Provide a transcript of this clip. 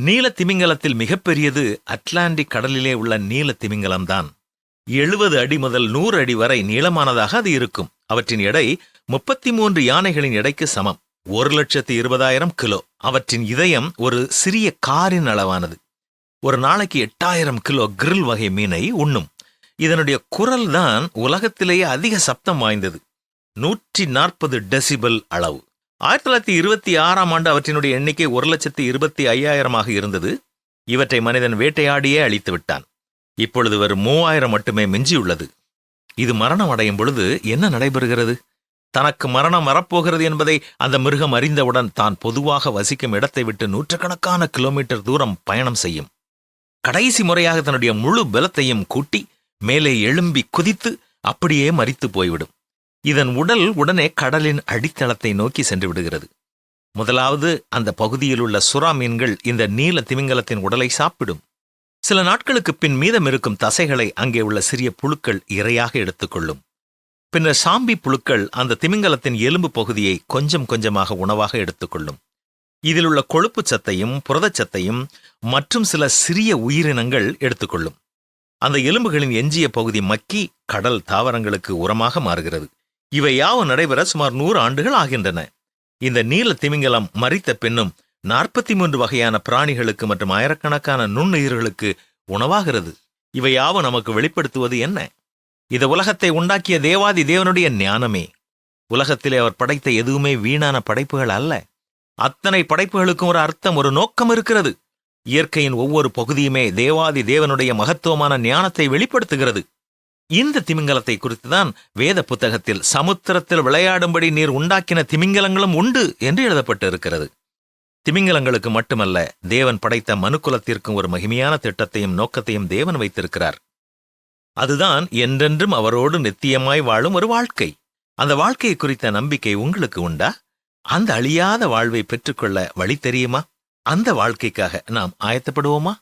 நீல திமிங்கலத்தில் மிகப்பெரியது அட்லாண்டிக் கடலிலே உள்ள நீல திமிங்கலம்தான். 70 அடி முதல் 100 அடி வரை நீளமானதாக அது இருக்கும். அவற்றின் எடை 33 யானைகளின் எடைக்கு சமம். 1,20,000 கிலோ. அவற்றின் இதயம் ஒரு சிறிய காரின் அளவானது. ஒரு நாளைக்கு 8,000 கிலோ கிரில் வகை மீனை உண்ணும். இதனுடைய குரல் தான் உலகத்திலேயே அதிக சப்தம் வாய்ந்தது. 140 டெசிபல் அளவு. 1926ஆம் ஆண்டு அவற்றினுடைய எண்ணிக்கை 1,25,000 இருந்தது. இவற்றை மனிதன் வேட்டையாடியே அழித்து விட்டான். இப்பொழுது வெறும் 3,000 மட்டுமே மிஞ்சியுள்ளது. இது மரணம் அடையும் பொழுது என்ன நடைபெறுகிறது? தனக்கு மரணம் வரப்போகிறது என்பதை அந்த மிருகம் அறிந்தவுடன் தான் பொதுவாக வசிக்கும் இடத்தை விட்டு நூற்றுக்கணக்கான கிலோமீட்டர் தூரம் பயணம் செய்யும். கடைசி முறையாக தன்னுடைய முழு பலத்தையும் கூட்டி மேலே எழும்பி குதித்து அப்படியே மரித்து போய்விடும். இதன் உடல் உடனே கடலின் அடித்தளத்தை நோக்கி சென்று விடுகிறது. முதலாவது அந்த பகுதியில் உள்ள சுறா மீன்கள் இந்த நீல திமிங்கலத்தின் உடலை சாப்பிடும். சில நாட்களுக்கு பின் மீதம் இருக்கும் தசைகளை அங்கே உள்ள சிறிய புழுக்கள் இரையாக எடுத்துக்கொள்ளும். பின்னர் சாம்பி புழுக்கள் அந்த திமிங்கலத்தின் எலும்பு பகுதியை கொஞ்சம் கொஞ்சமாக உணவாக எடுத்துக்கொள்ளும். இதில் உள்ள கொழுப்பு சத்தையும் புரதச்சத்தையும் மற்றும் சில சிறிய உயிரினங்கள் எடுத்துக்கொள்ளும். அந்த எலும்புகளின் எஞ்சிய பகுதி மக்கி கடல் தாவரங்களுக்கு உரமாக மாறுகிறது. இவை யாவும் நடைபெற சுமார் 100 ஆண்டுகள் ஆகின்றன. இந்த நீல திமிங்கலம் மரித்த பின்னும் 43 வகையான பிராணிகளுக்கு மற்றும் ஆயிரக்கணக்கான நுண்ணுயிர்களுக்கு உணவாகிறது. இவை யாவும் நமக்கு வெளிப்படுத்துவது என்ன? இந்த உலகத்தை உண்டாக்கிய தேவாதி தேவனுடைய ஞானமே. உலகத்திலே அவர் படைத்த எதுவுமே வீணான படைப்புகள் அல்ல. அத்தனை படைப்புகளுக்கும் ஒரு அர்த்தம், ஒரு நோக்கம் இருக்கிறது. இயற்கையின் ஒவ்வொரு பகுதியுமே தேவாதி தேவனுடைய மகத்துவமான ஞானத்தை வெளிப்படுத்துகிறது. இந்த திமிங்கலத்தை குறித்துதான் வேத புத்தகத்தில் சமுத்திரத்தில் விளையாடும்படி நீர் உண்டாக்கின திமிங்கலங்களும் உண்டு என்று எழுதப்பட்டு இருக்கிறது. திமிங்கலங்களுக்கு மட்டுமல்ல, தேவன் படைத்த மனுக்குலத்திற்கும் ஒரு மகிமையான திட்டத்தையும் நோக்கத்தையும் தேவன் வைத்திருக்கிறார். அதுதான் என்றென்றும் அவரோடு நித்தியமாய் வாழும் ஒரு வாழ்க்கை. அந்த வாழ்க்கையை குறித்த நம்பிக்கை உங்களுக்கு உண்டா? அந்த அழியாத வாழ்வை பெற்றுக்கொள்ள வழி தெரியுமா? அந்த வாழ்க்கைக்காக நாம் ஆயத்தப்படுவோமா?